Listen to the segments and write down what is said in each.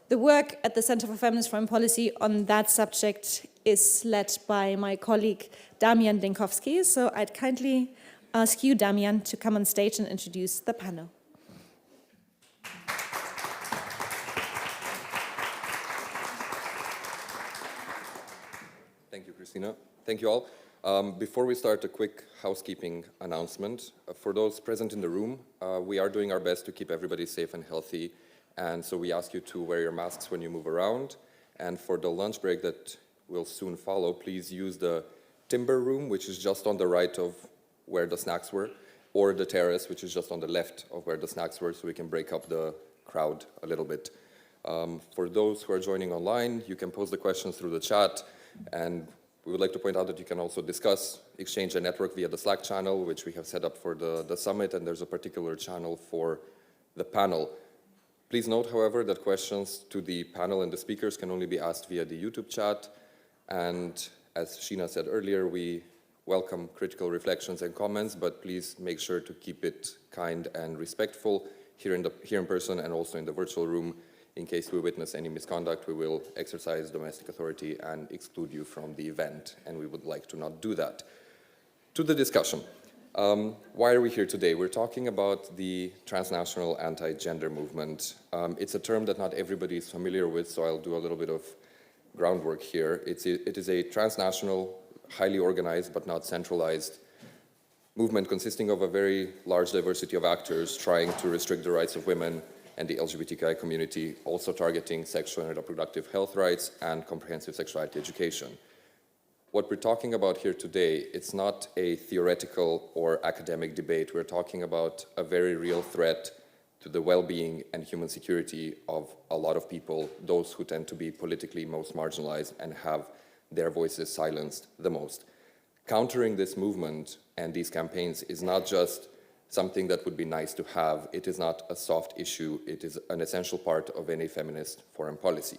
The work at the Center for Feminist Foreign Policy on that subject is led by my colleague Damjan Denkovski, so I'd kindly ask you, Damjan, to come on stage and introduce the panel. Thank you, Christina. Thank you all. Before we start, a quick housekeeping announcement. For those present in the room, we are doing our best to keep everybody safe and healthy, and so we ask you to wear your masks when you move around. And for the lunch break that will soon follow, please use the timber room, which is just on the right of where the snacks were, or the terrace, which is just on the left of where the snacks were, so we can break up the crowd a little bit. For those who are joining online, you can pose the questions through the chat, and we would like to point out that you can also discuss, exchange, and network via the Slack channel, which we have set up for the summit, and there's a particular channel for the panel. Please note, however, that questions to the panel and the speakers can only be asked via the YouTube chat, and as Sheena said earlier, we welcome critical reflections and comments, but please make sure to keep it kind and respectful here in person and also in the virtual room. In case we witness any misconduct, we will exercise domestic authority and exclude you from the event, and we would like to not do that. To the discussion. Why are we here today? We're talking about the transnational anti-gender movement. It's a term that not everybody is familiar with, so I'll do a little bit of groundwork here. It is a transnational, highly organized but not centralized movement consisting of a very large diversity of actors trying to restrict the rights of women and the LGBTQI community, also targeting sexual and reproductive health rights and comprehensive sexuality education. What we're talking about here today, it's not a theoretical or academic debate. We're talking about a very real threat to the well-being and human security of a lot of people, those who tend to be politically most marginalized and have their voices silenced the most. Countering this movement and these campaigns is not just something that would be nice to have. It is not a soft issue. It is an essential part of any feminist foreign policy.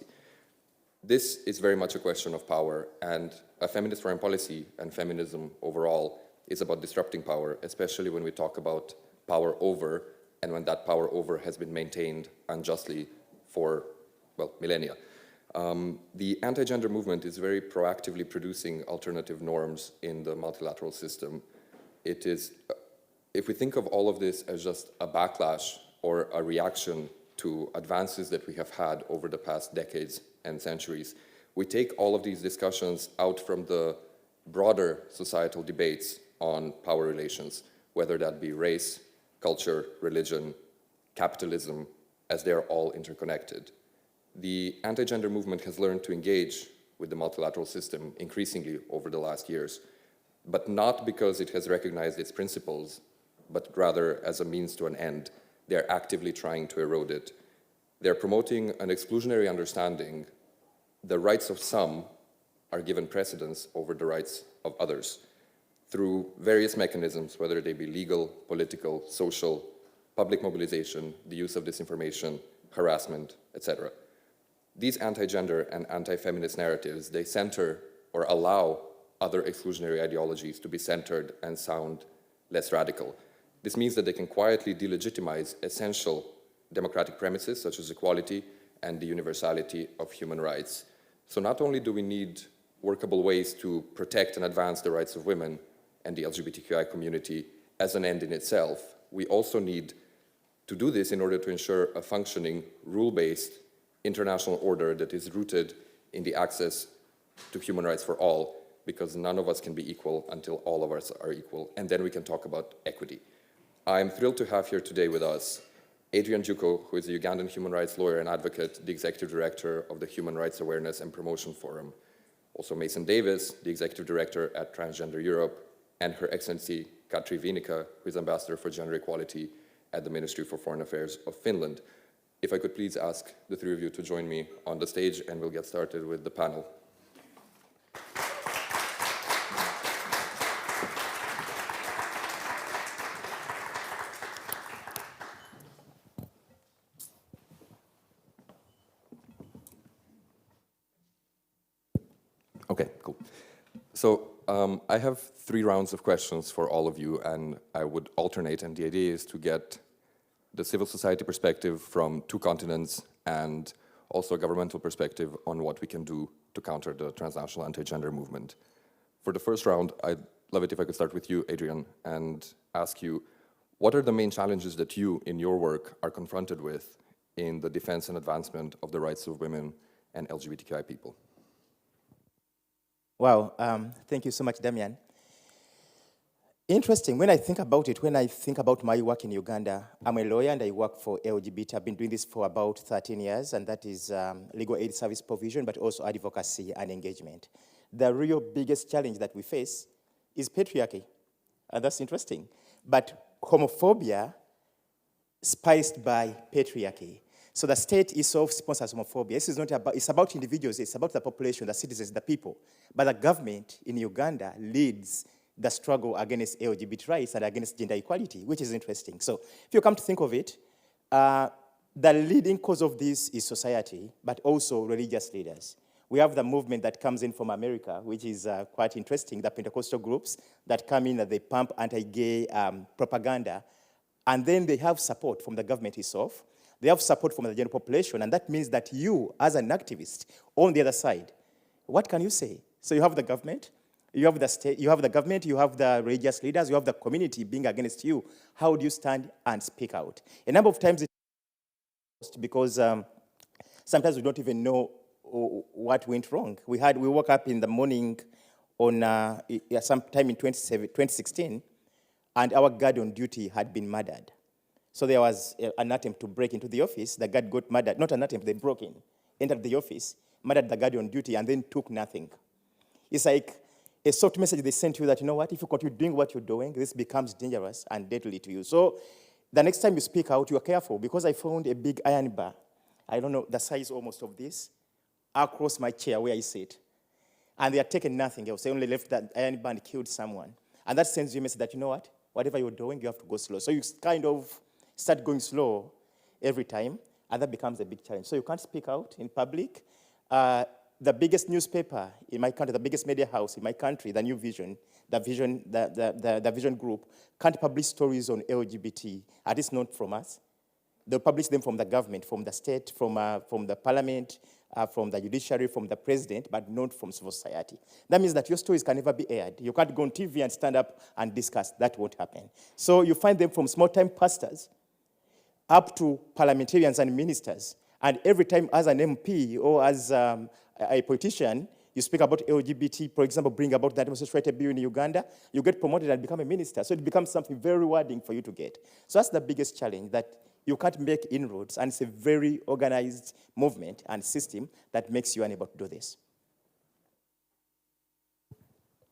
This is very much a question of power, and a feminist foreign policy and feminism overall is about disrupting power, especially when we talk about power over, and when that power over has been maintained unjustly for, well, millennia. The anti-gender movement is very proactively producing alternative norms in the multilateral system. It is, if we think of all of this as just a backlash or a reaction to advances that we have had over the past decades and centuries, we take all of these discussions out from the broader societal debates on power relations, whether that be race, culture, religion, capitalism, as they are all interconnected. The anti-gender movement has learned to engage with the multilateral system increasingly over the last years, but not because it has recognized its principles, but rather as a means to an end. They're actively trying to erode it. They're promoting an exclusionary understanding. The rights of some are given precedence over the rights of others through various mechanisms, whether they be legal, political, social, public mobilization, the use of disinformation, harassment, etc. These anti-gender and anti-feminist narratives, they center or allow other exclusionary ideologies to be centered and sound less radical. This means that they can quietly delegitimize essential democratic premises such as equality and the universality of human rights. So not only do we need workable ways to protect and advance the rights of women and the LGBTQI community as an end in itself, we also need to do this in order to ensure a functioning, rule-based international order that is rooted in the access to human rights for all, because none of us can be equal until all of us are equal, and then we can talk about equity. I'm thrilled to have here today with us Adrian Jjuuko, who is a Ugandan human rights lawyer and advocate, the executive director of the Human Rights Awareness and Promotion Forum. Also Masen Davis, the executive director at Transgender Europe, and Her Excellency Katri Viinikka, who is ambassador for gender equality at the Ministry for Foreign Affairs of Finland. If I could please ask the three of you to join me on the stage, and we'll get started with the panel. Okay, cool. So I have 3 rounds of questions for all of you, and I would alternate, and the idea is to get the civil society perspective from 2 continents and also a governmental perspective on what we can do to counter the transnational anti-gender movement. For the first round, I'd love it if I could start with you, Adrian, and ask you, what are the main challenges that you, in your work, are confronted with in the defense and advancement of the rights of women and LGBTQI people? Wow, thank you so much, Damjan. Interesting, when I think about my work in Uganda, I'm a lawyer and I work for LGBT. I've been doing this for about 13 years, and that is legal aid service provision, but also advocacy and engagement. The real biggest challenge that we face is patriarchy, and that's interesting. But homophobia spiced by patriarchy. So the state itself sponsors homophobia. This is not about, it's about individuals, it's about the population, the citizens, the people. But the government in Uganda leads the struggle against LGBT rights and against gender equality, which is interesting. So if you come to think of it, the leading cause of this is society, but also religious leaders. We have the movement that comes in from America, which is quite interesting, the Pentecostal groups that come in and they pump anti-gay propaganda, and then they have support from the government itself. They have support from the general population, and that means that you, as an activist, on the other side, what can you say? So you have the government, you have the state, you have the government, you have the religious leaders, you have the community being against you. How do you stand and speak out? A number of times it's because sometimes we don't even know what went wrong. We woke up in the morning on sometime in 2016, and our guard on duty had been murdered. So there was an attempt to break into the office. The guard got murdered. Not an attempt, they broke in, entered the office, murdered the guard on duty, and then took nothing. It's like a soft message they sent you that, you know what, if you continue doing what you're doing, this becomes dangerous and deadly to you. So the next time you speak out, you are careful, because I found a big iron bar, I don't know, the size almost of this, across my chair where I sit. And they had taken nothing else. They only left that iron bar and killed someone. And that sends you a message that, you know what, whatever you're doing, you have to go slow. So you kind of start going slow every time, and that becomes a big challenge. So you can't speak out in public. The biggest newspaper in my country, the biggest media house in my country, the New Vision, the Vision Group, can't publish stories on LGBT, at least not from us. They'll publish them from the government, from the state, from the parliament, from the judiciary, from the president, but not from civil society. That means that your stories can never be aired. You can't go on TV and stand up and discuss. That won't happen. So you find them from small-time pastors up to parliamentarians and ministers. And every time as an MP or as a politician, you speak about LGBT, for example, bring about the homosexuality bill in Uganda, you get promoted and become a minister. So it becomes something very rewarding for you to get. So that's the biggest challenge, that you can't make inroads, and it's a very organized movement and system that makes you unable to do this.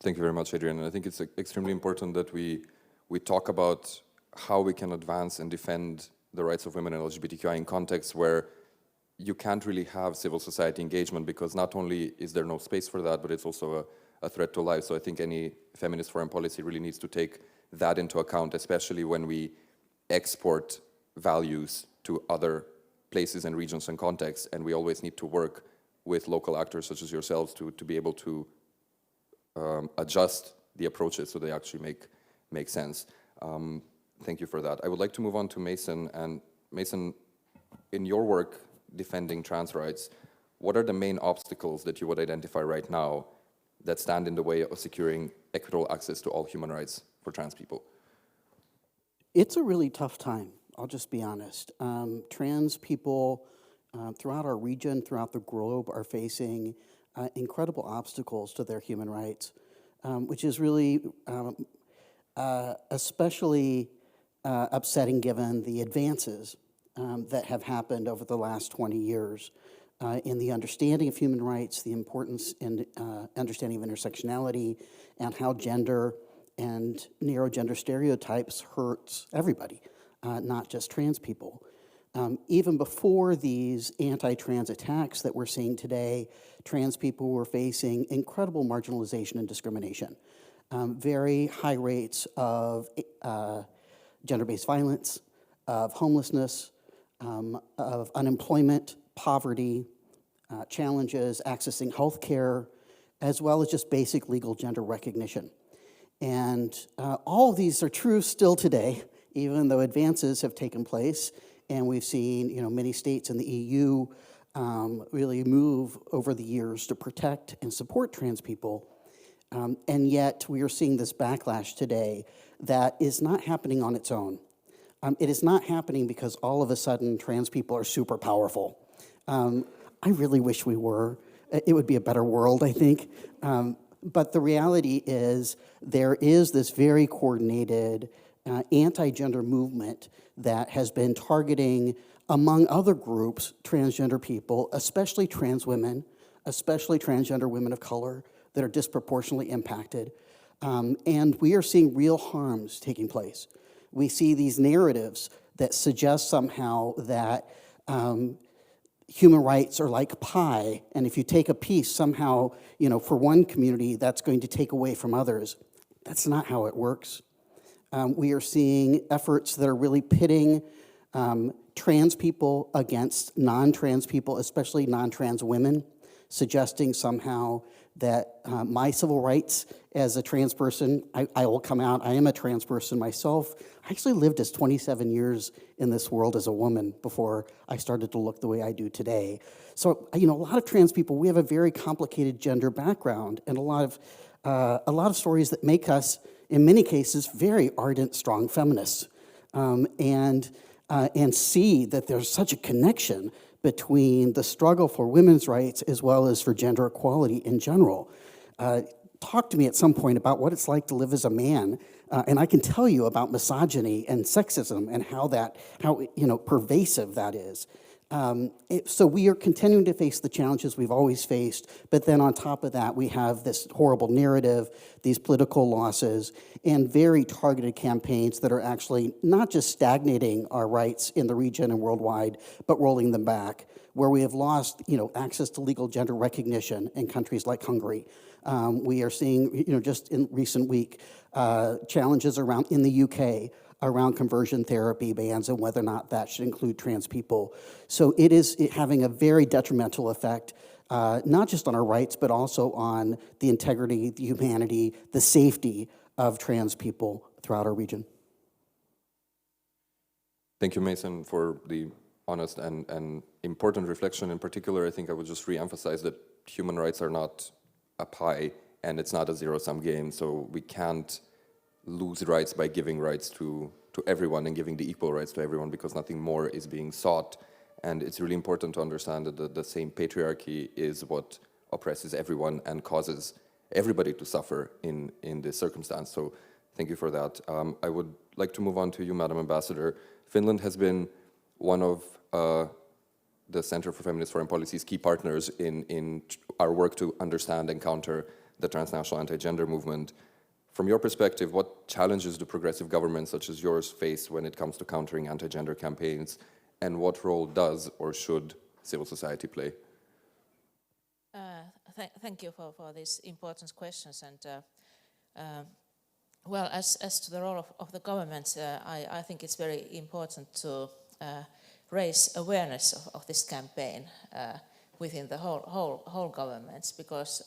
Thank you very much, Adrian. And I think it's extremely important that we talk about how we can advance and defend the rights of women and LGBTQI in contexts where you can't really have civil society engagement, because not only is there no space for that, but it's also a threat to life. So I think any feminist foreign policy really needs to take that into account, especially when we export values to other places and regions and contexts, and we always need to work with local actors such as yourselves to be able to adjust the approaches so they actually make sense. Thank you for that. I would like to move on to Masen. And Masen, in your work defending trans rights, what are the main obstacles that you would identify right now that stand in the way of securing equitable access to all human rights for trans people? It's a really tough time, I'll just be honest. Trans people throughout our region, throughout the globe, are facing incredible obstacles to their human rights, which is really especially upsetting given the advances that have happened over the last 20 years in the understanding of human rights, the importance in understanding of intersectionality, and how gender and narrow gender stereotypes hurts everybody, not just trans people. Even before these anti-trans attacks that we're seeing today, trans people were facing incredible marginalization and discrimination. Very high rates of gender-based violence, of homelessness, of unemployment, poverty, challenges accessing health care, as well as just basic legal gender recognition. And all of these are true still today, even though advances have taken place. And we've seen, many states in the EU really move over the years to protect and support trans people. And yet we are seeing this backlash today that is not happening on its own. It is not happening because all of a sudden trans people are super powerful. I really wish we were. It would be a better world, I think. But the reality is there is this very coordinated anti-gender movement that has been targeting, among other groups, transgender people, especially trans women, especially transgender women of color that are disproportionately impacted. And we are seeing real harms taking place. We see these narratives that suggest somehow that human rights are like pie, and if you take a piece somehow, for one community, that's going to take away from others. That's not how it works. We are seeing efforts that are really pitting trans people against non-trans people, especially non-trans women, suggesting somehow that my civil rights as a trans person, I will come out, I am a trans person myself. I actually lived as 27 years in this world as a woman before I started to look the way I do today. So, a lot of trans people, we have a very complicated gender background and a lot of stories that make us, in many cases, very ardent, strong feminists, and see that there's such a connection between the struggle for women's rights as well as for gender equality in general. Talk to me at some point about what it's like to live as a man, and I can tell you about misogyny and sexism and how pervasive that is. So we are continuing to face the challenges we've always faced, but then on top of that, we have this horrible narrative, these political losses, and very targeted campaigns that are actually not just stagnating our rights in the region and worldwide, but rolling them back, where we have lost, access to legal gender recognition in countries like Hungary. We are seeing, just in recent week, challenges around in the UK around conversion therapy bans and whether or not that should include trans people. So it is having a very detrimental effect, not just on our rights, but also on the integrity, the humanity, the safety of trans people throughout our region. Thank you, Masen, for the honest and important reflection. In particular, I think I would just re-emphasize that human rights are not a pie, and it's not a zero-sum game, so we can't lose rights by giving rights to everyone and giving the equal rights to everyone, because nothing more is being sought. And it's really important to understand that the same patriarchy is what oppresses everyone and causes everybody to suffer in this circumstance. So thank you for that. I would like to move on to you, Madam Ambassador. Finland has been one of the Center for Feminist Foreign Policy's key partners in our work to understand and counter the transnational anti-gender movement. From your perspective, what challenges do progressive governments such as yours face when it comes to countering anti-gender campaigns, and what role does or should civil society play? Thank you for these important questions. And well, as to the role of the government, I think it's very important to raise awareness of this campaign within the whole governments, because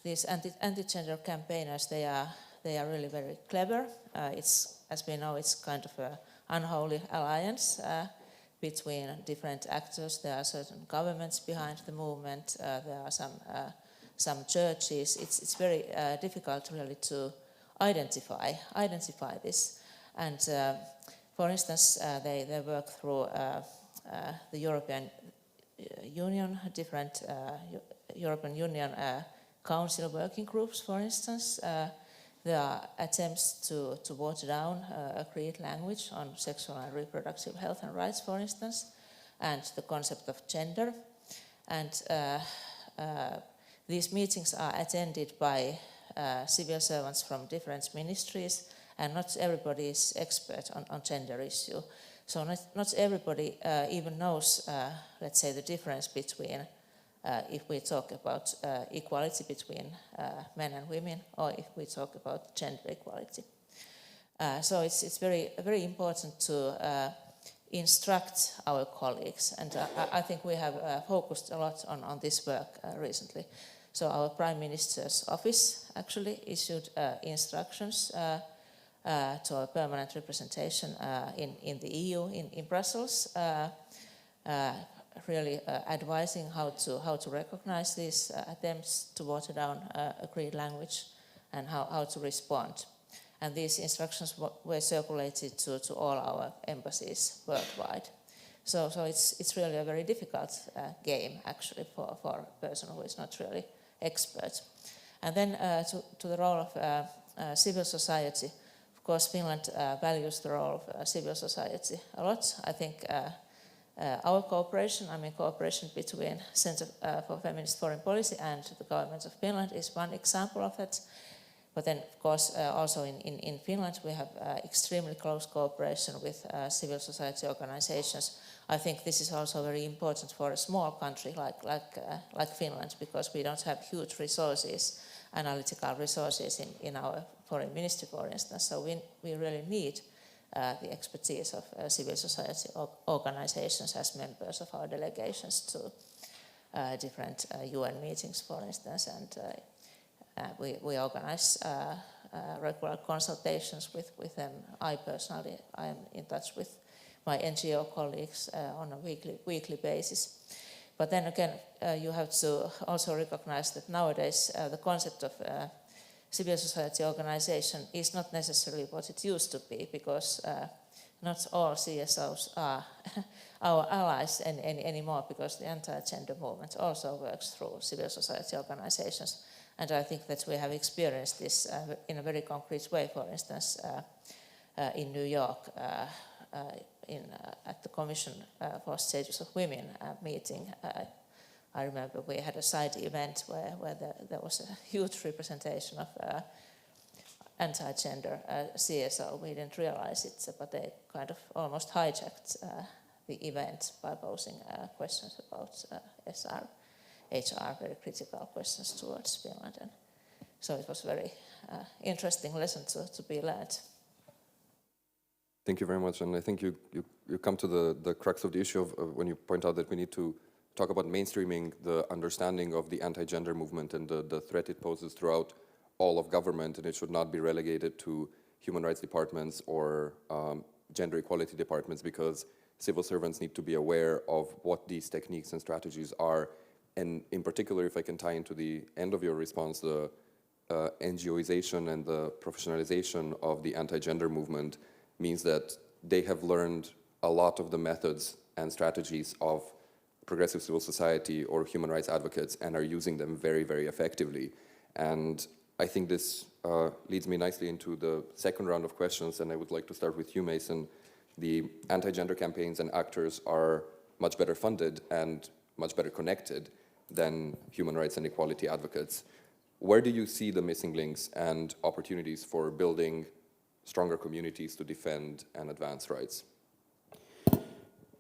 these anti-gender campaigners, they are really very clever. As we know, it's kind of an unholy alliance between different actors. There are certain governments behind the movement. There are some churches. It's very difficult really to identify this. And for instance, they work through the European Union, different European Union Council working groups, for instance. There are attempts to water down agreed language on sexual and reproductive health and rights, for instance, and the concept of gender. And these meetings are attended by civil servants from different ministries, and not everybody is expert on gender issue. So not everybody even knows, let's say, the difference between if we talk about equality between men and women, or if we talk about gender equality. So it's very important to instruct our colleagues, and I think we have focused a lot on this work recently. So our Prime Minister's office actually issued instructions to a permanent representation in the EU in Brussels really advising how to recognize these attempts to water down agreed language and how to respond. And these instructions were circulated to all our embassies worldwide. So it's really a very difficult game, actually, for a person who is not really expert. And then to the role of civil society. Of course, Finland values the role of civil society a lot. I think our cooperation, cooperation between Center for Feminist Foreign Policy and the government of Finland is one example of that. But then, of course, also in Finland, we have extremely close cooperation with civil society organizations. I think this is also very important for a small country like Finland, because we don't have huge resources, analytical resources in our foreign ministry, for instance. So we really need the expertise of civil society organizations as members of our delegations to different UN meetings, for instance, and we organize regular consultations with them. I personally, I am in touch with my NGO colleagues on a weekly basis. But then again, you have to also recognize that nowadays the concept of civil society organization is not necessarily what it used to be, because not all CSOs are our allies anymore, because the anti-gender movement also works through civil society organizations. And I think that we have experienced this in a very concrete way. For instance, in New York, at the Commission for Status of Women meeting, I remember we had a side event where there was a huge representation of anti-gender CSO. We didn't realize it, but they kind of almost hijacked the event by posing questions about HR, very critical questions towards Finland. And so it was a very interesting lesson to be learned. Thank you very much. And I think you come to the crux of the issue of when you point out that we need to talk about mainstreaming the understanding of the anti-gender movement and the threat it poses throughout all of government, and it should not be relegated to human rights departments or gender equality departments, because civil servants need to be aware of what these techniques and strategies are. And in particular, if I can tie into the end of your response, the NGOization and the professionalization of the anti-gender movement means that they have learned a lot of the methods and strategies of progressive civil society or human rights advocates and are using them very, very effectively. And I think this leads me nicely into the second round of questions, and I would like to start with you, Masen. The anti-gender campaigns and actors are much better funded and much better connected than human rights and equality advocates. Where do you see the missing links and opportunities for building stronger communities to defend and advance rights?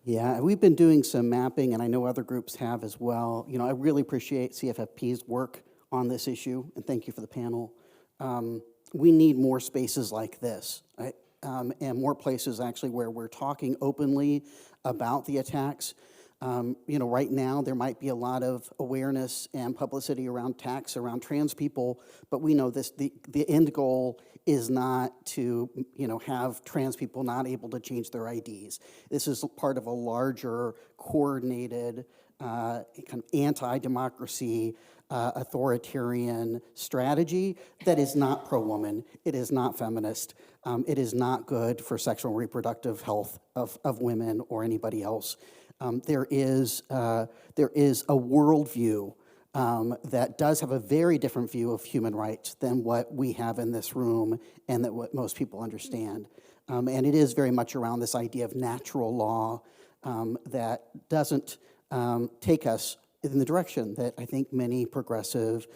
Yeah, we've been doing some mapping, and I know other groups have as well. You know, I really appreciate CFFP's work on this issue, and thank you for the panel. We need more spaces like this, right? And more places actually where we're talking openly about the attacks. You know, right now there might be a lot of awareness and publicity around attacks around trans people, but we know this, the end goal is not to, you know, have trans people not able to change their IDs. This is part of a larger, coordinated, kind of anti-democracy, authoritarian strategy that is not pro-woman, it is not feminist, it is not good for sexual and reproductive health of women or anybody else. There is a worldview that does have a very different view of human rights than what we have in this room and that what most people understand. And it is very much around this idea of natural law that doesn't take us in the direction that I think many progressive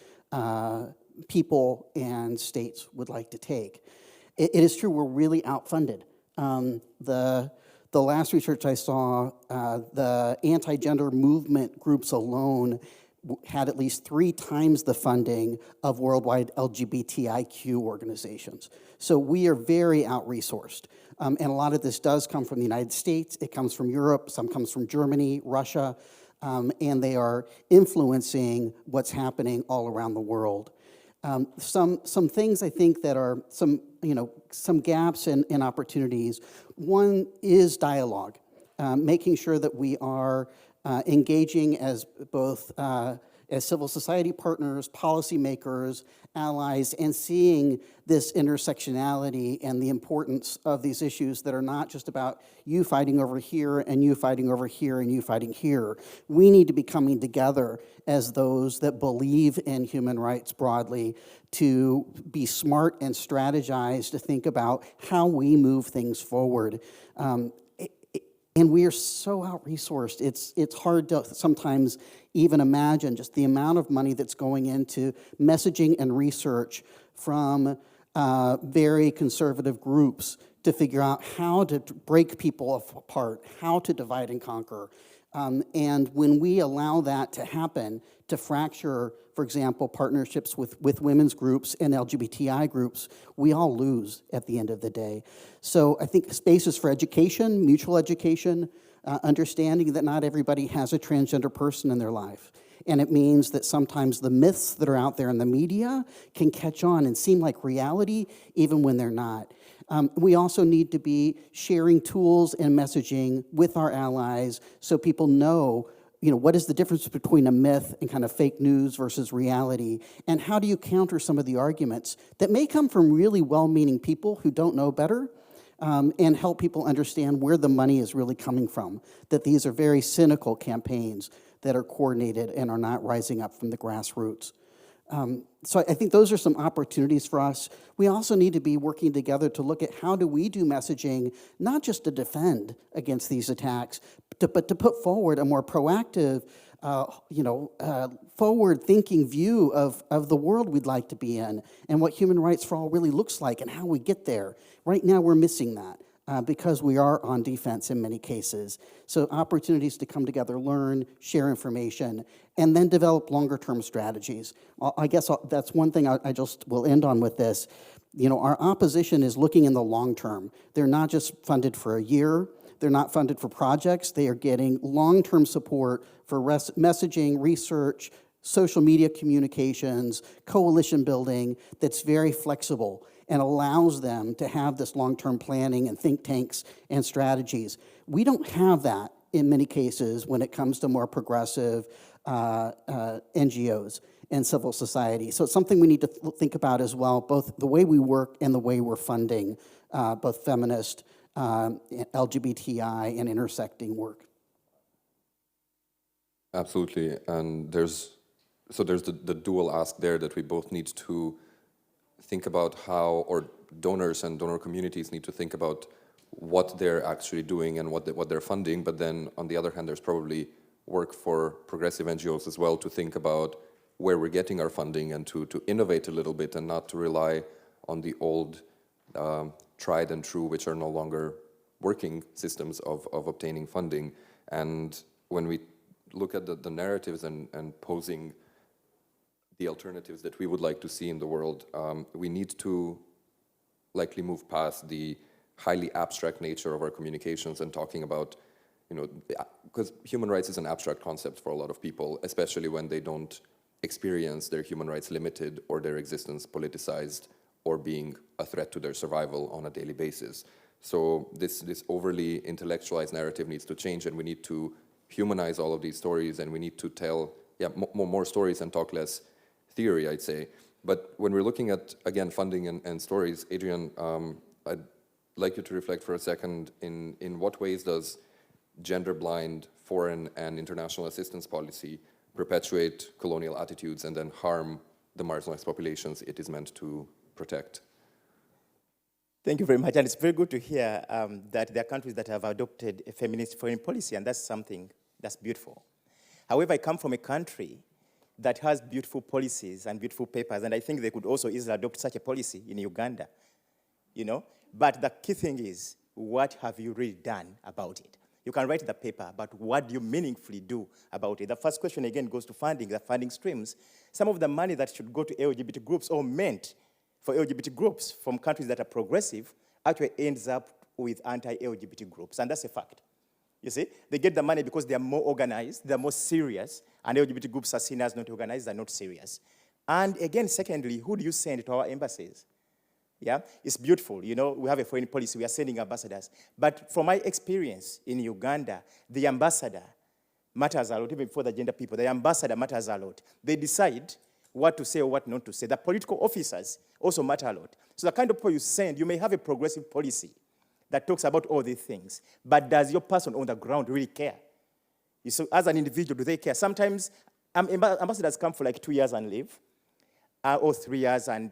people and states would like to take. It is true we're really outfunded. The last research I saw, the anti-gender movement groups alone had at least 3 times the funding of worldwide LGBTIQ organizations. So we are very out-resourced. And a lot of this does come from the United States, it comes from Europe, some comes from Germany, Russia, and they are influencing what's happening all around the world. Some things I think that are some gaps and opportunities. One is dialogue. making sure that we are engaging as both as civil society partners, policymakers, allies, and seeing this intersectionality and the importance of these issues that are not just about you fighting over here and you fighting over here and you fighting here. We need to be coming together as those that believe in human rights broadly to be smart and strategize, to think about how we move things forward. And we are so out-resourced. It's hard to sometimes even imagine just the amount of money that's going into messaging and research from very conservative groups to figure out how to break people apart, how to divide and conquer. And when we allow that to happen, to fracture, for example, partnerships with women's groups and LGBTI groups, we all lose at the end of the day. So I think spaces for education, mutual education, understanding that not everybody has a transgender person in their life. And it means that sometimes the myths that are out there in the media can catch on and seem like reality even when they're not. We also need to be sharing tools and messaging with our allies so people know, what is the difference between a myth and kind of fake news versus reality, and how do you counter some of the arguments that may come from really well-meaning people who don't know better, and help people understand where the money is really coming from, that these are very cynical campaigns that are coordinated and are not rising up from the grassroots. So I think those are some opportunities for us. We also need to be working together to look at how do we do messaging, not just to defend against these attacks, but to put forward a more proactive, forward-thinking view of the world we'd like to be in and what human rights for all really looks like and how we get there. Right now we're missing that. Because we are on defense in many cases. So opportunities to come together, learn, share information, and then develop longer-term strategies. I guess that's one thing I just will end on with this. Our opposition is looking in the long term. They're not just funded for a year. They're not funded for projects. They are getting long-term support for messaging, research, social media communications, coalition building that's very flexible and allows them to have this long-term planning and think tanks and strategies. We don't have that in many cases when it comes to more progressive NGOs and civil society. So it's something we need to think about as well, both the way we work and the way we're funding both feminist, LGBTI, and intersecting work. Absolutely, and there's the dual ask there that we both need to think about how, or donors and donor communities need to think about what they're actually doing and what they're funding, but then on the other hand, there's probably work for progressive NGOs as well to think about where we're getting our funding and to innovate a little bit and not to rely on the old tried and true, which are no longer working systems of obtaining funding. And when we look at the narratives and posing the alternatives that we would like to see in the world, we need to likely move past the highly abstract nature of our communications and talking about, because human rights is an abstract concept for a lot of people, especially when they don't experience their human rights limited or their existence politicized or being a threat to their survival on a daily basis. So this overly intellectualized narrative needs to change, and we need to humanize all of these stories, and we need to tell more stories and talk less theory, I'd say. But when we're looking at, again, funding and stories, Adrian, I'd like you to reflect for a second in what ways does gender-blind foreign and international assistance policy perpetuate colonial attitudes and then harm the marginalized populations it is meant to protect? Thank you very much, and it's very good to hear that there are countries that have adopted a feminist foreign policy, and that's something that's beautiful. However, I come from a country that has beautiful policies and beautiful papers, and I think they could also easily adopt such a policy in Uganda, But the key thing is, what have you really done about it? You can write the paper, but what do you meaningfully do about it? The first question, again, goes to funding, the funding streams. Some of the money that should go to LGBT groups or meant for LGBT groups from countries that are progressive actually ends up with anti-LGBT groups, and that's a fact. You see, they get the money because they are more organized, they're more serious, and LGBT groups are seen as not organized, they're not serious. And again, secondly, who do you send to our embassies? Yeah, it's beautiful. You know, we have a foreign policy, we are sending ambassadors. But from my experience in Uganda, the ambassador matters a lot, even before the gender people. The ambassador matters a lot. They decide what to say or what not to say. The political officers also matter a lot. So the kind of people you send, you may have a progressive policy that talks about all these things, but does your person on the ground really care? So as an individual, do they care? Sometimes ambassadors come for like 2 years and leave, or 3 years, and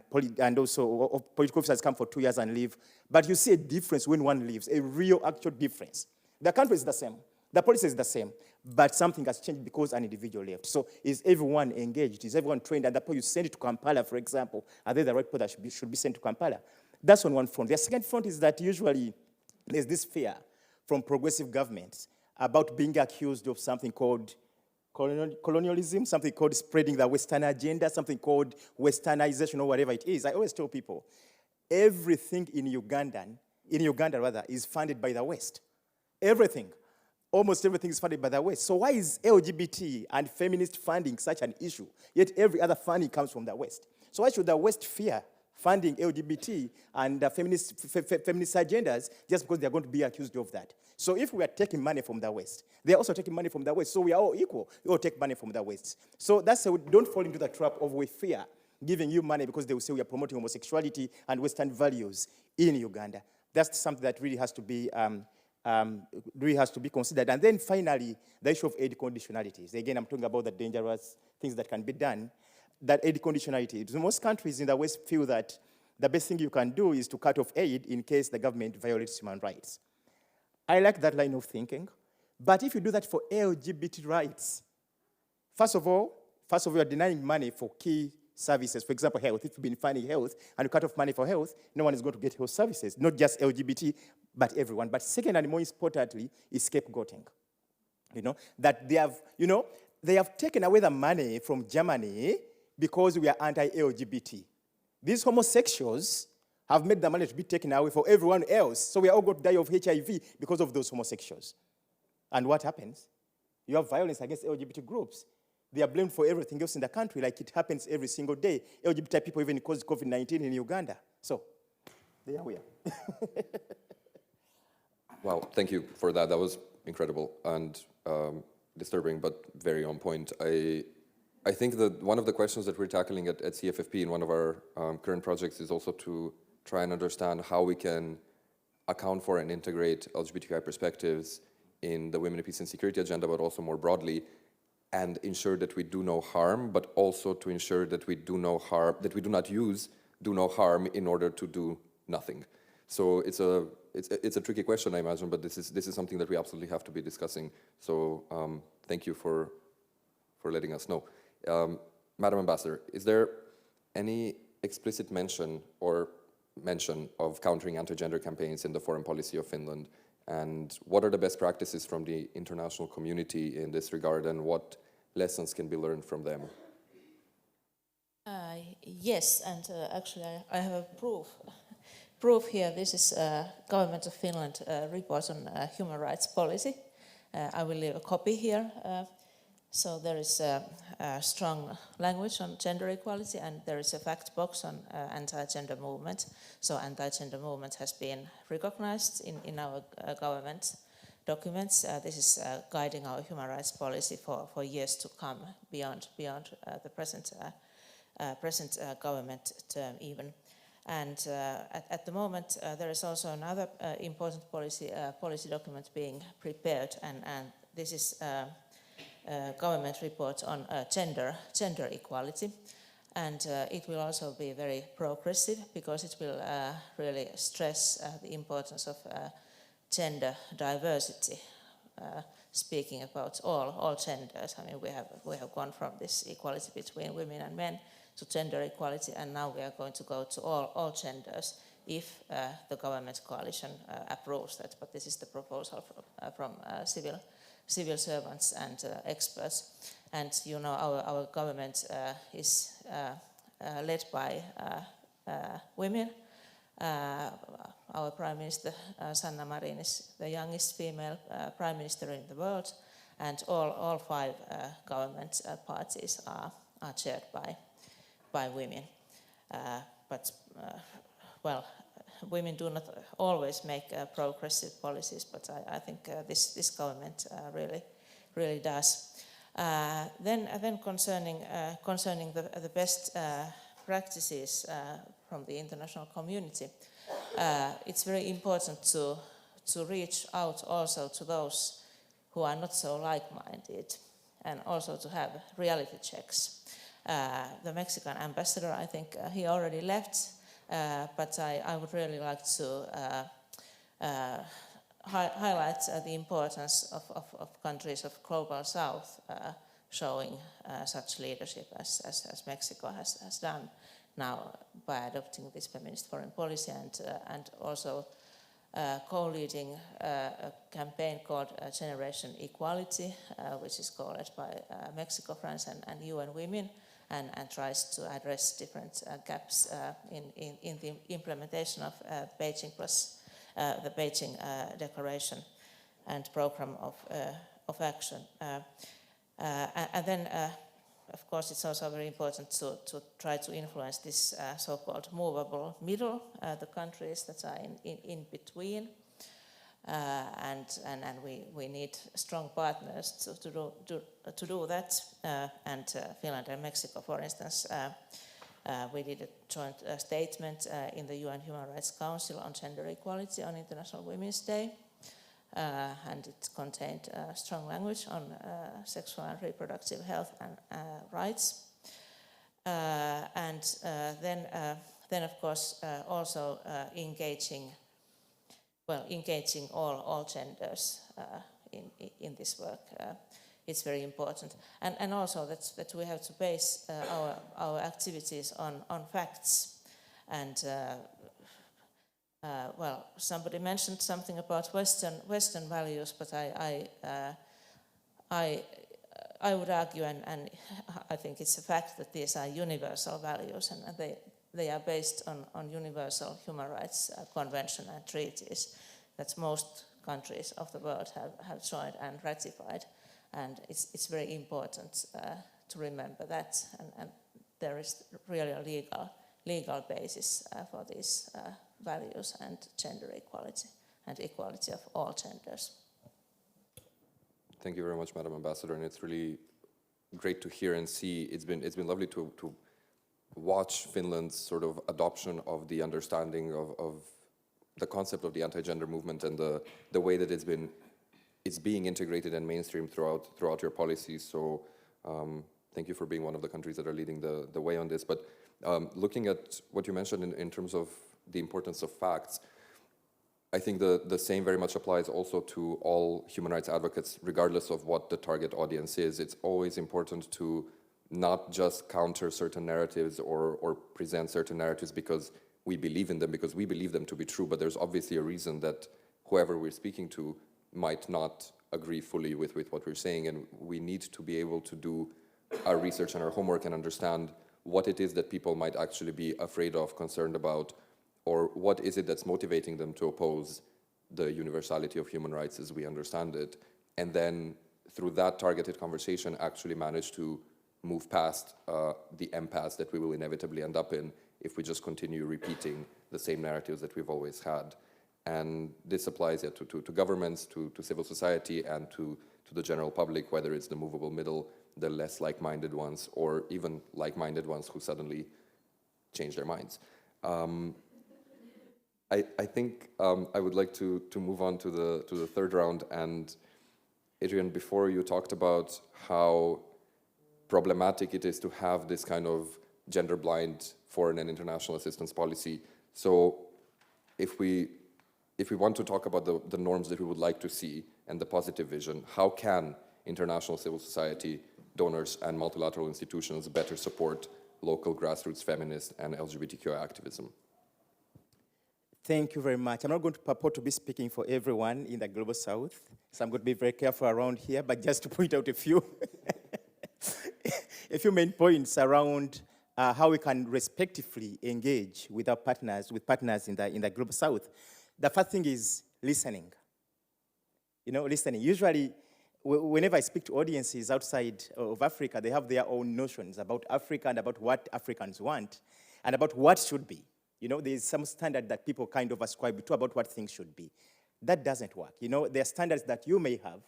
also political officers come for 2 years and leave. But you see a difference when one leaves, a real actual difference. The country is the same, the policy is the same, but something has changed because an individual left. So is everyone engaged? Is everyone trained? And the people you send it to Kampala, for example, are they the right people that should be sent to Kampala? That's on one front. The second front is that usually there's this fear from progressive governments about being accused of something called colonialism, something called spreading the Western agenda, something called Westernization, or whatever it is. I always tell people, everything in Uganda, is funded by the West. Everything. Almost everything is funded by the West. So why is LGBT and feminist funding such an issue? Yet every other funding comes from the West. So why should the West fear funding LGBT and feminist agendas just because they're going to be accused of that? So if we are taking money from the West, they're also taking money from the West. So we are all equal. We all take money from the West. So that's how we don't fall into the trap of we fear giving you money because they will say we are promoting homosexuality and Western values in Uganda. That's something that really has to be considered. And then finally, the issue of aid conditionalities. Again, I'm talking about the dangerous things that can be done. That aid conditionality. Most countries in the West feel that the best thing you can do is to cut off aid in case the government violates human rights. I like that line of thinking. But if you do that for LGBT rights, first of all, you're denying money for key services. For example, health. If you've been funding health and you cut off money for health, no one is going to get health services, not just LGBT, but everyone. But second and more importantly is scapegoating. You know, that they have taken away the money from Germany because we are anti-LGBT. These homosexuals have made the money to be taken away for everyone else. So we are all going to die of HIV because of those homosexuals. And what happens? You have violence against LGBT groups. They are blamed for everything else in the country, like it happens every single day. LGBT people even cause COVID-19 in Uganda. So there we are. Wow, thank you for that. That was incredible and disturbing, but very on point. I think that one of the questions that we're tackling at CFFP in one of our current projects is also to try and understand how we can account for and integrate LGBTQI perspectives in the Women, Peace and Security agenda, but also more broadly, and ensure that we do no harm, but also to ensure that we do no harm, that we do not use do no harm in order to do nothing. So it's a tricky question, I imagine, but this is something that we absolutely have to be discussing. So thank you for letting us know. Madam Ambassador, is there any explicit mention of countering anti-gender campaigns in the foreign policy of Finland? And what are the best practices from the international community in this regard, and what lessons can be learned from them? Yes, and actually I have a proof here. This is Government of Finland report on human rights policy. I will leave a copy here. So there is a strong language on gender equality, and there is a fact box on anti-gender movement. So anti-gender movement has been recognized in our government documents. This is guiding our human rights policy for years to come, beyond the present government term even. And at the moment, there is also another important policy document being prepared, and this is government report on gender equality, and it will also be very progressive because it will really stress the importance of gender diversity. Speaking about all genders, I mean we have gone from this equality between women and men to gender equality, and now we are going to go to all genders if the government coalition approves that. But this is the proposal from civil servants and experts. And you know, our government is led by women. Our Prime Minister, Sanna Marin, is the youngest female Prime Minister in the world, and all 5 government parties are chaired by women. But well, women do not always make progressive policies, but I think this government really does. Then concerning the best practices from the international community, it's very important to reach out also to those who are not so like-minded, and also to have reality checks. The Mexican ambassador, I think he already left, but I would really like to highlight the importance of countries of Global South showing such leadership as Mexico has done now by adopting this feminist foreign policy, and also co-leading a campaign called Generation Equality, which is co-led by Mexico, France, and UN Women, and tries to address different gaps in the implementation of Beijing plus the Beijing Declaration and Program of Action. And then, of course, it's also very important to try to influence this so-called movable middle, the countries that are in between. And we need strong partners to do that. And Finland and Mexico, for instance, we did a joint statement in the UN Human Rights Council on gender equality on International Women's Day. And it contained strong language on sexual and reproductive health and rights. And then of course also engaging all genders in this work. It's very important, and also that we have to base our activities on facts. And well, somebody mentioned something about Western values, but I would argue, and I think it's a fact, that these are universal values, and they are based on universal human rights convention and treaties that most countries of the world have joined and ratified, and it's very important to remember that, and there is really a legal basis for these values and gender equality and equality of all genders. Thank you very much, Madam Ambassador, and it's really great to hear and see. It's been lovely to watch Finland's sort of adoption of the understanding of the concept of the anti-gender movement, and the way that it's being integrated and mainstreamed throughout your policies. So thank you for being one of the countries that are leading the way on this. But looking at what you mentioned in terms of the importance of facts, I think the same very much applies also to all human rights advocates, regardless of what the target audience is. It's always important to not just counter certain narratives or present certain narratives because we believe in them, because we believe them to be true, but there's obviously a reason that whoever we're speaking to might not agree fully with what we're saying, and we need to be able to do our research and our homework and understand what it is that people might actually be afraid of, concerned about, or what is it that's motivating them to oppose the universality of human rights as we understand it, and then through that targeted conversation actually manage to move past the impasse that we will inevitably end up in if we just continue repeating the same narratives that we've always had. And this applies to governments, to civil society, and to the general public, whether it's the movable middle, the less like-minded ones, or even like-minded ones who suddenly change their minds. I think I would like to move on to the third round. And Adrian, before you talked about how problematic it is to have this kind of gender-blind foreign and international assistance policy. So if we want to talk about the norms that we would like to see and the positive vision, how can international civil society, donors, and multilateral institutions better support local grassroots feminist and LGBTQI activism? Thank you very much. I'm not going to purport to be speaking for everyone in the Global South, so I'm going to be very careful around here, but just to point out a few main points around how we can respectively engage with our partners, in the Global South. The first thing is listening. Listening. Usually, whenever I speak to audiences outside of Africa, they have their own notions about Africa and about what Africans want and about what should be. You know, there's some standard that people kind of ascribe to about what things should be. That doesn't work. You know, there are standards that you may have,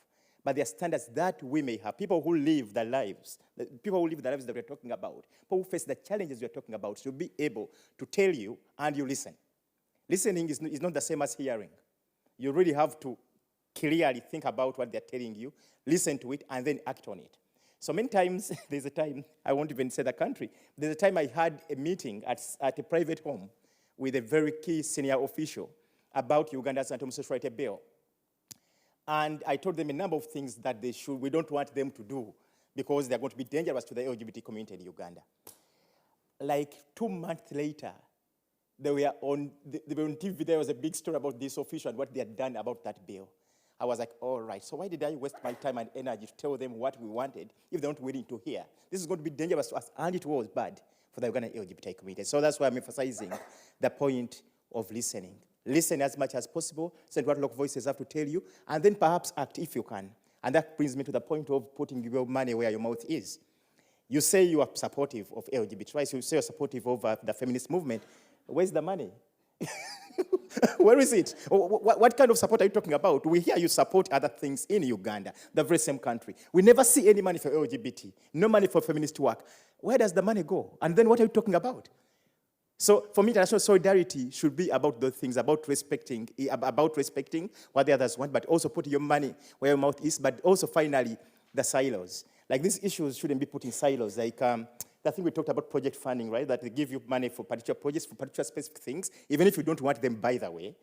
but there are standards that we may have. People who live their lives, people who live the lives that we're talking about, people who face the challenges we're talking about should be able to tell you and you listen. Listening is not the same as hearing. You really have to clearly think about what they're telling you, listen to it, and then act on it. So many times, there's a time, I won't even say the country, there's a time I had a meeting at a private home with a very key senior official about Uganda's anti-homosexuality bill. And I told them a number of things that we don't want them to do because they're going to be dangerous to the LGBT community in Uganda. Like 2 months later, they were on TV, there was a big story about this official and what they had done about that bill. I was like, all right, so why did I waste my time and energy to tell them what we wanted if they're not willing to hear? This is going to be dangerous to us, and it was bad for the Ugandan LGBT community. So that's why I'm emphasizing the point of listening. Listen as much as possible, listen to what local voices have to tell you, and then perhaps act if you can. And that brings me to the point of putting your money where your mouth is. You say you are supportive of LGBT rights, you say you're supportive of the feminist movement. Where's the money? Where is it? What kind of support are you talking about? We hear you support other things in Uganda, the very same country. We never see any money for LGBT, no money for feminist work. Where does the money go? And then what are you talking about? So for me, international solidarity should be about those things, about respecting what the others want, but also putting your money where your mouth is, but also finally, the silos. Like these issues shouldn't be put in silos. Like the thing we talked about project funding, right? That they give you money for particular projects, for particular specific things, even if you don't want them, by the way,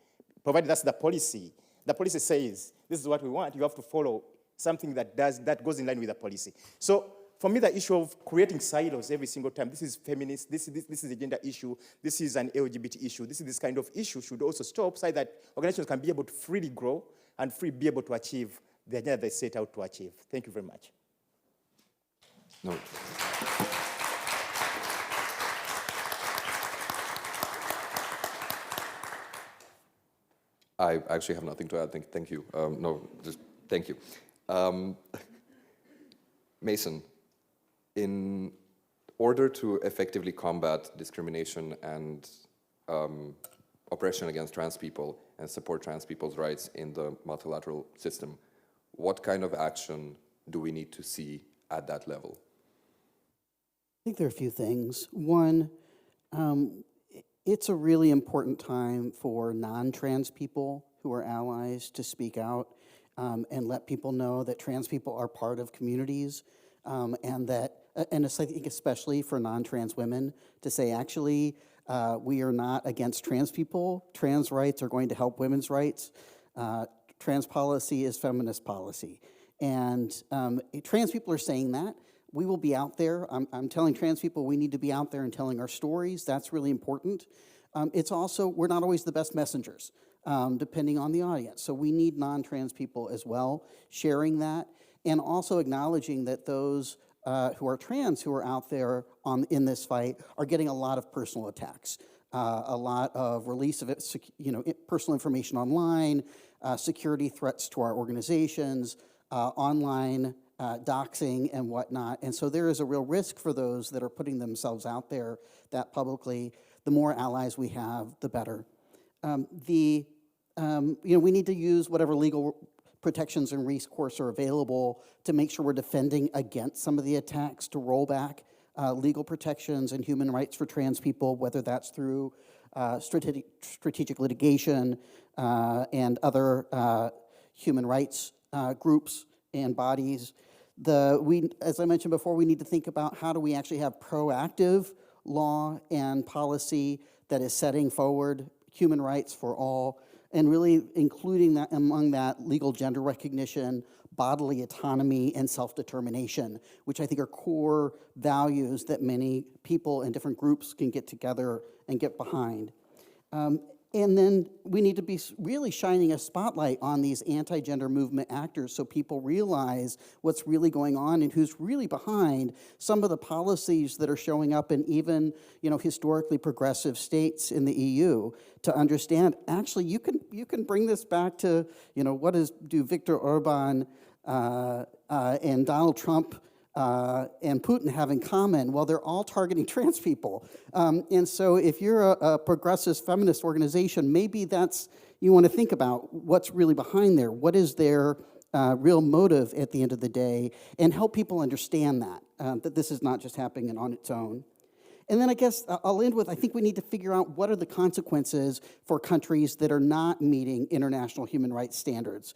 provided that's the policy. The policy says, this is what we want, you have to follow something that goes in line with the policy. So for me, the issue of creating silos every single time, this is feminist, this is a gender issue, this is an LGBT issue, this kind of issue should also stop so that organizations can be able to freely grow and be able to achieve the agenda they set out to achieve. Thank you very much. No. I actually have nothing to add. Thank you. No, just thank you. Masen, in order to effectively combat discrimination and oppression against trans people and support trans people's rights in the multilateral system, what kind of action do we need to see at that level? I think there are a few things. One, it's a really important time for non-trans people who are allies to speak out and let people know that trans people are part of communities and I think especially for non-trans women to say, actually, we are not against trans people. Trans rights are going to help women's rights. Trans policy is feminist policy. And trans people are saying that. We will be out there. I'm telling trans people we need to be out there and telling our stories. That's really important. It's also, we're not always the best messengers, depending on the audience. So we need non-trans people as well sharing that, and also acknowledging that those who are trans who are out there in this fight are getting a lot of personal attacks, a lot of release of personal information online, security threats to our organizations, online doxing and whatnot. And so there is a real risk for those that are putting themselves out there that publicly. The more allies we have, the better. We need to use whatever legal protections and recourse are available to make sure we're defending against some of the attacks, to roll back legal protections and human rights for trans people, whether that's through strategic litigation and other human rights groups and bodies. As I mentioned before, we need to think about how do we actually have proactive law and policy that is setting forward human rights for all, and really including that among that legal gender recognition, bodily autonomy, and self-determination, which I think are core values that many people and different groups can get together and get behind. And then we need to be really shining a spotlight on these anti-gender movement actors so people realize what's really going on and who's really behind some of the policies that are showing up in even, historically progressive states in the EU, to understand, actually, you can bring this back to, do Viktor Orban and Donald Trump and Putin have in common? Well, they're all targeting trans people. And so if you're a progressive feminist organization, maybe you want to think about what's really behind there. What is their real motive at the end of the day, and help people understand that this is not just happening on its own. And then I guess I'll end with, I think we need to figure out what are the consequences for countries that are not meeting international human rights standards.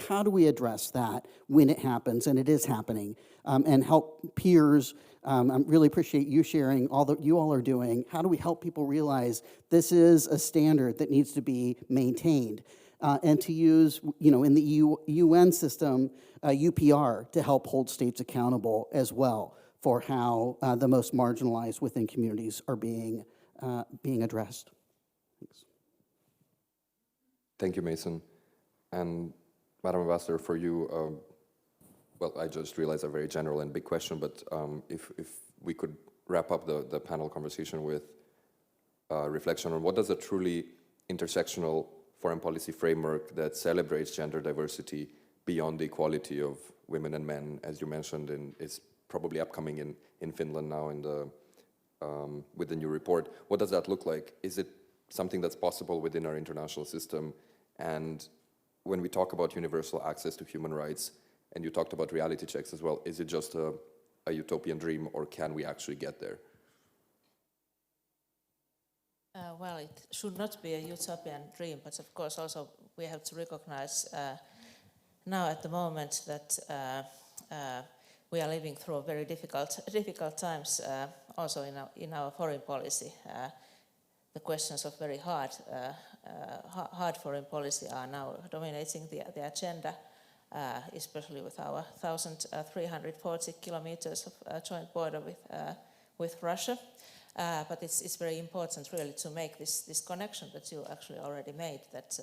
How do we address that when it happens, and it is happening, and help peers? I really appreciate you sharing all that you all are doing. How do we help people realize this is a standard that needs to be maintained? And to use, in the UN system, UPR to help hold states accountable as well for how the most marginalized within communities are being addressed. Thanks. Thank you, Masen. And Madam Ambassador, for you, well, I just realized a very general and big question, but if we could wrap up the panel conversation with reflection on what does a truly intersectional foreign policy framework that celebrates gender diversity beyond the equality of women and men, as you mentioned, and is probably upcoming in Finland now with the new report. What does that look like? Is it something that's possible within our international system? And when we talk about universal access to human rights, and you talked about reality checks as well, is it just a utopian dream, or can we actually get there? Well, it should not be a utopian dream, but of course also we have to recognize now at the moment that we are living through very difficult times also in our foreign policy. The questions of very hard foreign policy are now dominating the agenda, especially with our 1,340 kilometers of joint border with Russia. But it's very important really to make this connection that you actually already made, that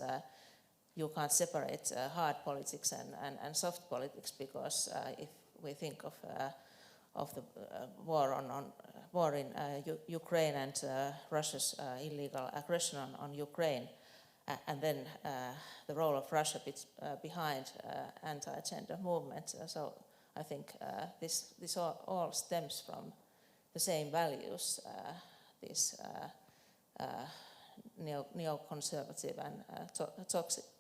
you can't separate hard politics and soft politics, because if we think of the war in Ukraine and Russia's illegal aggression on Ukraine, and then the role of Russia behind anti-gender movement. So I think this all stems from the same values, these neoconservative and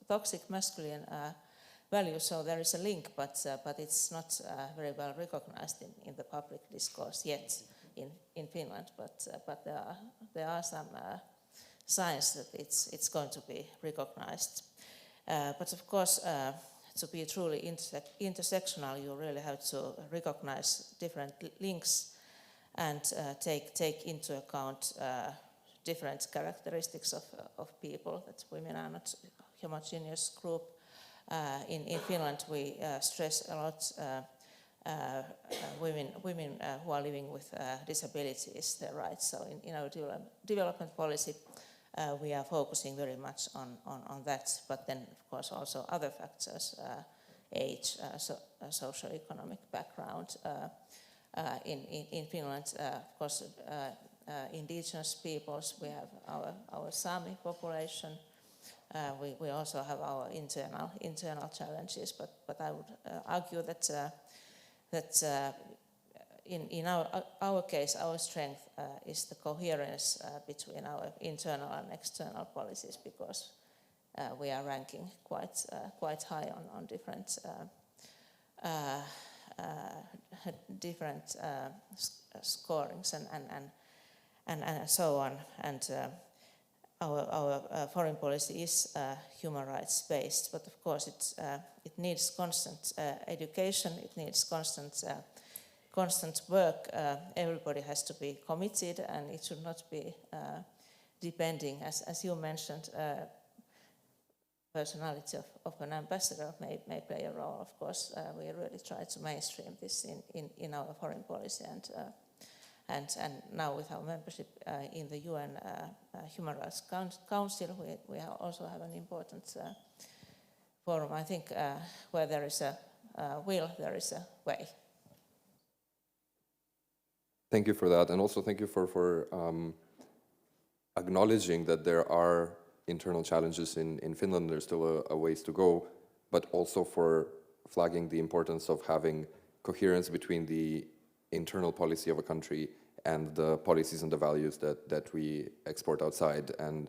toxic masculine values. So there is a link, but it's not very well recognized in the public discourse yet in Finland. But there are some signs that it's going to be recognized. But of course, to be truly intersectional, you really have to recognize different links and take into account different characteristics of people, that women are not a homogeneous group. In Finland, we stress a lot women who are living with disabilities, their rights. So in our development policy, we are focusing very much on that, but then of course also other factors, age, socio-economic background. In Finland, of course, indigenous peoples, we have our Sami population. We also have our internal challenges, but I would argue that in our case, our strength is the coherence between our internal and external policies, because we are ranking quite high on different scorings and so on. And our foreign policy is human rights based, but of course it needs constant education. It needs constant work. Everybody has to be committed, and it should not be depending, as you mentioned. Personality of an ambassador may play a role. Of course, we really try to mainstream this in our foreign policy, and now with our membership in the UN Human Rights Council, we also have an important forum. I think where there is a will, there is a way. Thank you for that, and also thank you for acknowledging that there are internal challenges in Finland. There's still a ways to go, but also for flagging the importance of having coherence between the internal policy of a country and the policies and the values that we export outside. And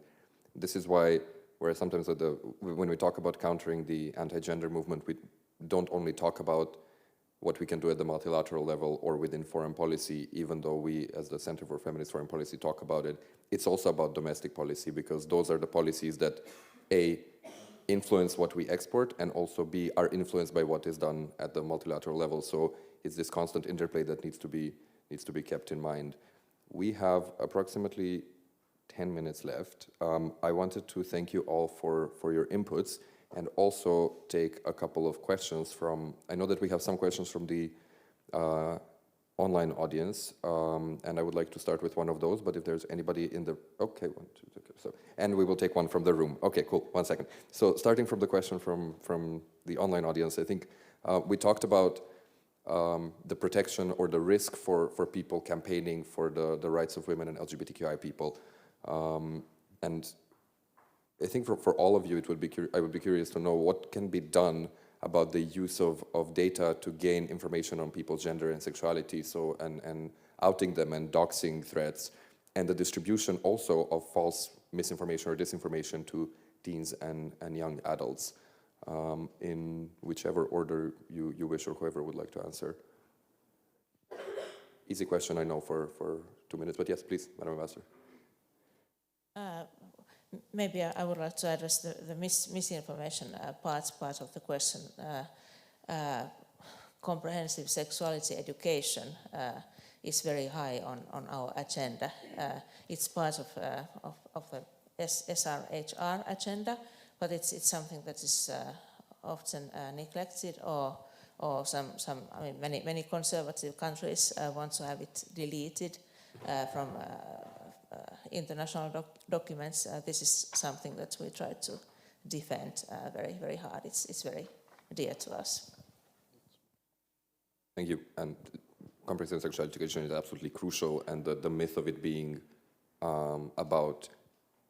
this is why, whereas sometimes when we talk about countering the anti-gender movement, we don't only talk about what we can do at the multilateral level or within foreign policy, even though we, as the Center for Feminist Foreign Policy, talk about it. It's also about domestic policy, because those are the policies that, A, influence what we export, and also, B, are influenced by what is done at the multilateral level. So it's this constant interplay that needs to be kept in mind. We have approximately 10 minutes left. I wanted to thank you all for your inputs, and also take a couple of questions from, I know that we have some questions from the online audience, and I would like to start with one of those, but if there's anybody in the, okay, 1, 2, 3, so, and we will take one from the room. Okay, cool, 1 second. So starting from the question from the online audience, I think we talked about the protection or the risk for people campaigning for the rights of women and LGBTQI people. And I think for all of you, I would be curious to know what can be done about the use of data to gain information on people's gender and sexuality, so and outing them and doxing threats, and the distribution also of false misinformation or disinformation to teens and young adults, in whichever order you wish, or whoever would like to answer. Easy question, I know, for 2 minutes, but yes, please, Madam Ambassador. Maybe I would like to address the misinformation part of the question. Comprehensive sexuality education is very high on our agenda. It's part of a HRAPF agenda, but it's something that is often neglected, or some I mean many conservative countries want to have it deleted from international documents. This is something that we try to defend very hard. It's very dear to us. Thank you. And comprehensive sexual education is absolutely crucial, and the myth of it being about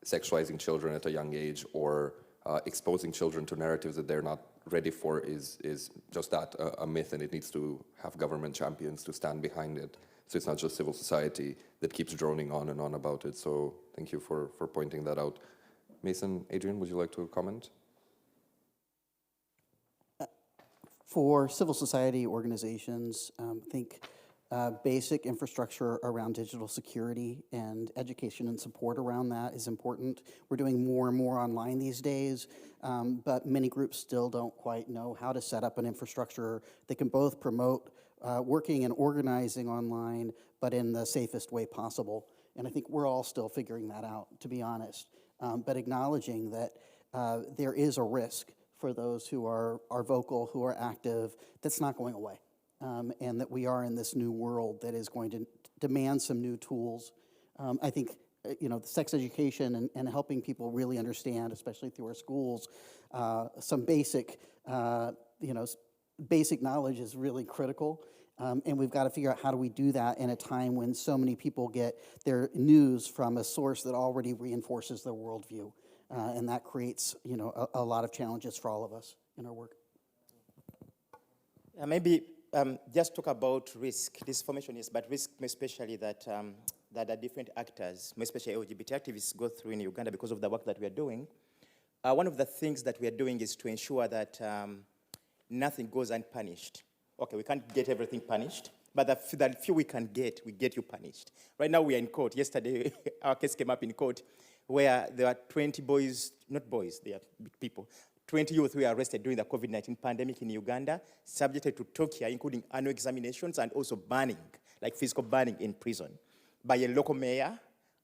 sexualizing children at a young age, or exposing children to narratives that they're not ready for is just that, a myth, and it needs to have government champions to stand behind it. So it's not just civil society that keeps droning on and on about it. So thank you for pointing that out. Masen, Adrian, would you like to comment? For civil society organizations, I think basic infrastructure around digital security and education and support around that is important. We're doing more and more online these days, but many groups still don't quite know how to set up an infrastructure that can both promote working and organizing online, but in the safest way possible. And I think we're all still figuring that out, to be honest, but acknowledging that there is a risk for those who are vocal, who are active, that's not going away. And that we are in this new world that is going to demand some new tools. I think, the sex education and helping people really understand, especially through our schools, some basic, basic knowledge is really critical. And we've got to figure out how do we do that in a time when so many people get their news from a source that already reinforces their worldview. And that creates, a lot of challenges for all of us in our work. Maybe just talk about risk. Disinformation is, but risk especially that that different actors, especially LGBT activists, go through in Uganda because of the work that we are doing. One of the things that we are doing is to ensure that nothing goes unpunished. Okay, we can't get everything punished, but the few we get you punished. Right now we are in court. Yesterday, our case came up in court where there are 20 boys, not boys, they are people, 20 youth who were arrested during the COVID-19 pandemic in Uganda, subjected to torture, including annual examinations and also banning, like physical banning in prison, by a local mayor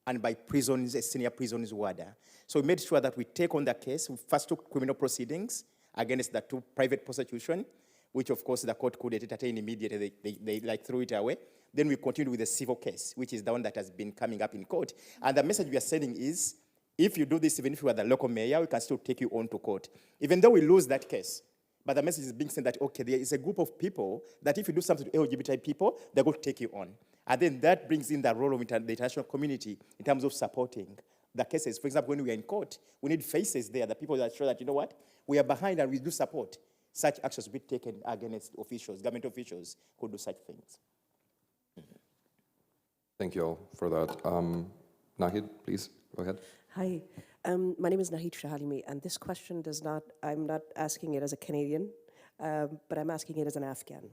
and by prisons, a senior prisons warder. So we made sure that we take on the case. We first took criminal proceedings against the two private prosecution, which of course the court could entertain immediately. They threw it away. Then we continued with the civil case, which is the one that has been coming up in court. And the message we are sending is, if you do this, even if you are the local mayor, we can still take you on to court. Even though we lose that case, but the message is being sent that, okay, there is a group of people that if you do something to LGBT people, they're going to take you on. And then that brings in the role of the international community in terms of supporting the cases. For example, when we are in court, we need faces there, the people that show that, you know what, we are behind and we do support. such actions be taken against officials, government officials who do such things. Thank you all for that. Nahid, please, go ahead. Hi, my name is Nahid Shahalimi, and this question I'm not asking it as a Canadian, but I'm asking it as an Afghan.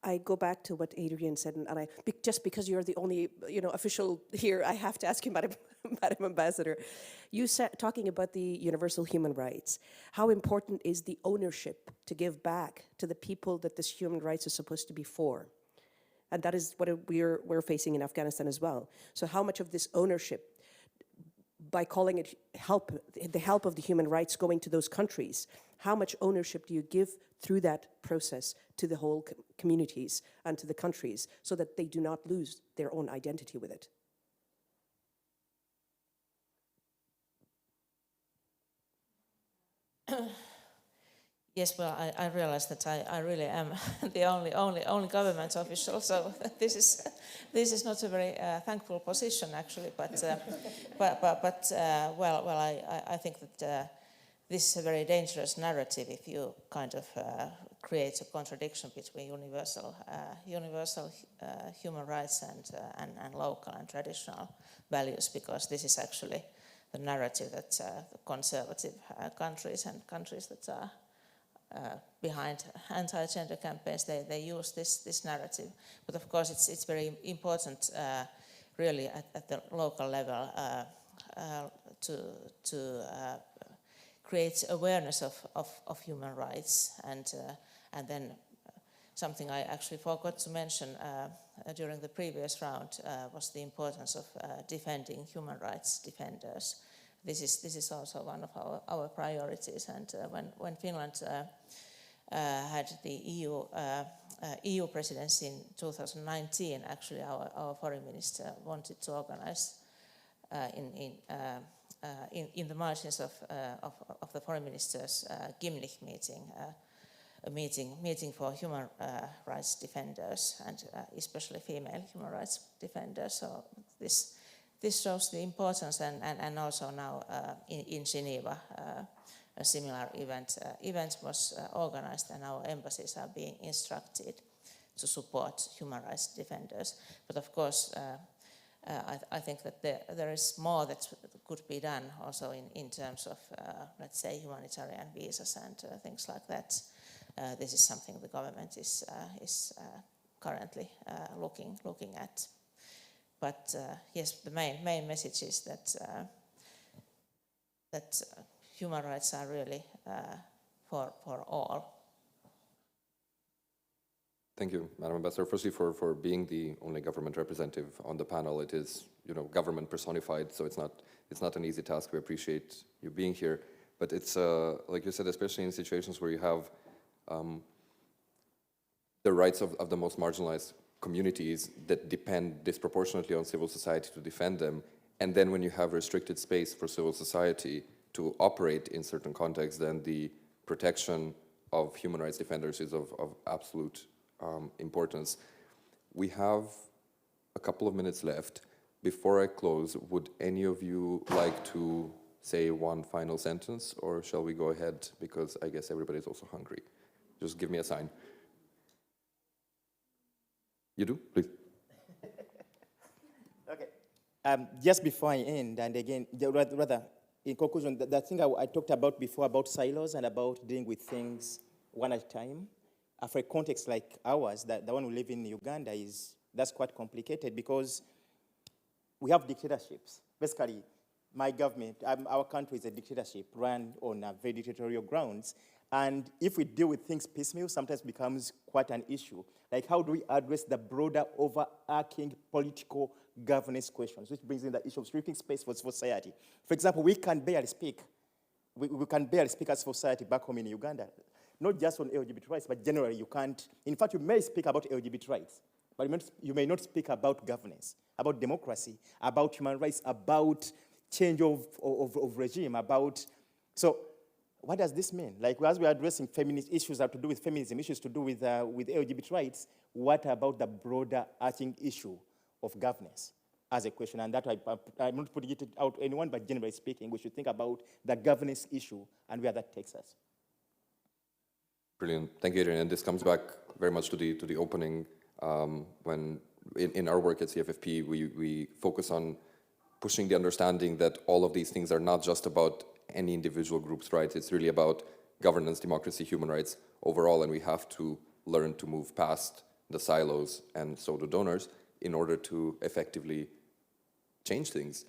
I go back to what Adrian said, and just because you're the only official here, I have to ask you, Madam Ambassador. You said, talking about the universal human rights, how important is the ownership to give back to the people that this human rights is supposed to be for? And that is what we're facing in Afghanistan as well. So how much of this ownership, by calling it help, the help of the human rights going to those countries, how much ownership do you give through that process to the whole communities and to the countries so that they do not lose their own identity with it? Yes, well, I realize that I really am the only government official, so this is not a very thankful position actually. But I think that this is a very dangerous narrative if you kind of create a contradiction between universal human rights and local and traditional values, because this is actually the narrative that the conservative countries and countries that are behind anti-gender campaigns, they use this narrative. But of course it's very important really at the local level to create awareness of human rights, and then something I actually forgot to mention during the previous round was the importance of defending human rights defenders. This is also one of our priorities, and when Finland had the EU presidency in 2019, actually our foreign minister wanted to organize in the margins of the foreign ministers' Gimnich meeting, a meeting for human rights defenders, and especially female human rights defenders. So this shows the importance, and also now in Geneva, a similar event was organized, and our embassies are being instructed to support human rights defenders. But of course, I think that there is more that could be done also in terms of, let's say, humanitarian visas and things like that. This is something the government is currently looking at. But yes, the main message is that human rights are really for all. Thank you, Madam Ambassador. Firstly, for being the only government representative on the panel. It is, government personified, so it's not an easy task. We appreciate you being here, but it's like you said, especially in situations where you have the rights of the most marginalized communities that depend disproportionately on civil society to defend them, and then when you have restricted space for civil society to operate in certain contexts, then the protection of human rights defenders is of absolute importance. We have a couple of minutes left. Before I close, would any of you like to say one final sentence, or shall we go ahead, because I guess everybody's also hungry? Just give me a sign. You do? Please. Okay. Just before I end, and again, rather, in conclusion, the thing I talked about before about silos and about dealing with things one at a time, for a context like ours, the one we live in Uganda, that's quite complicated because we have dictatorships. Basically, my government, our country is a dictatorship run on very dictatorial grounds. And if we deal with things piecemeal, sometimes becomes quite an issue. Like, how do we address the broader overarching political governance questions, which brings in the issue of stripping space for society. For example, we can barely speak. We can barely speak as society back home in Uganda. Not just on LGBT rights, but generally you can't. In fact, you may speak about LGBT rights, but you may not speak about governance, about democracy, about human rights, about change of regime, about... So what does this mean? Like, as we're addressing feminist issues that have to do with feminism, issues to do with LGBT rights, what about the broader arching issue of governance as a question? And that I'm not putting it out to anyone, but generally speaking, we should think about the governance issue and where that takes us. Brilliant. Thank you, Adrian. And this comes back very much to the opening. When in our work at CFFP, we focus on pushing the understanding that all of these things are not just about any individual group's rights. It's really about governance, democracy, human rights overall, and we have to learn to move past the silos, and so do donors, in order to effectively change things.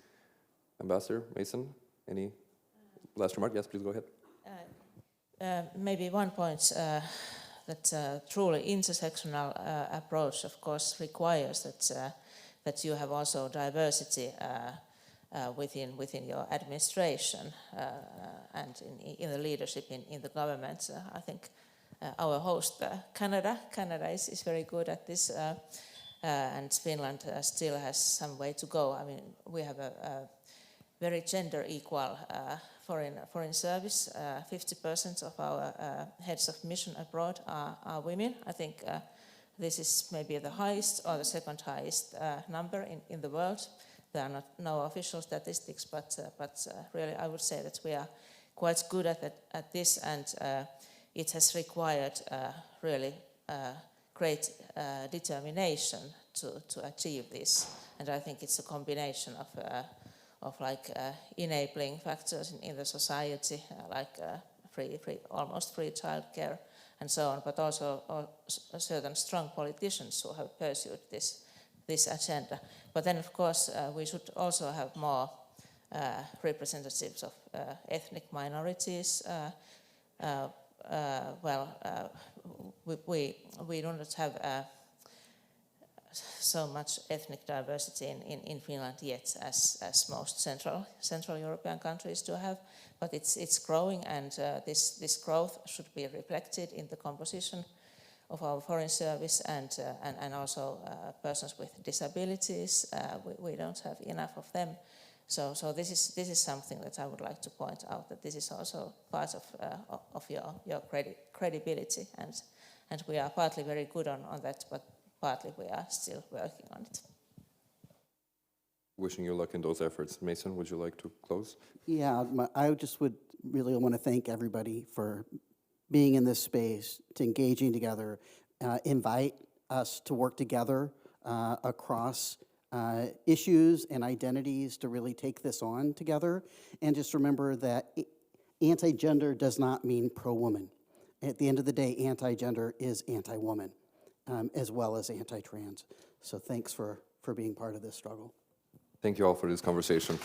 Ambassador Masen, any last remark? Yes, please go ahead. Maybe one point that truly intersectional approach, of course, requires that you have also diversity within your administration and in the leadership in the government. I think our host, Canada is very good at this, and Finland still has some way to go. I mean, we have a very gender equal foreign service. 50% of our heads of mission abroad are women. I think this is maybe the highest or the second highest number in the world. There are no official statistics, but really I would say that we are quite good at this, and it has required really great determination to achieve this. And I think it's a combination of enabling factors in the society, almost free childcare and so on, but also certain strong politicians who have pursued this agenda. But then, of course, we should also have more representatives of ethnic minorities. We do not have so much ethnic diversity in Finland yet as most Central European countries do have, but it's growing, and this growth should be reflected in the composition of our foreign service and also persons with disabilities. We don't have enough of them. So this is something that I would like to point out, that this is also part of your credibility, and we are partly very good on that, but partly we are still working on it. Wishing you luck in those efforts. Masen, would you like to close? Yeah, I just would really want to thank everybody for being in this space, to engaging together, invite us to work together across issues and identities to really take this on together. And just remember that anti-gender does not mean pro-woman. At the end of the day, anti-gender is anti-woman, as well as anti-trans. So thanks for being part of this struggle. Thank you all for this conversation.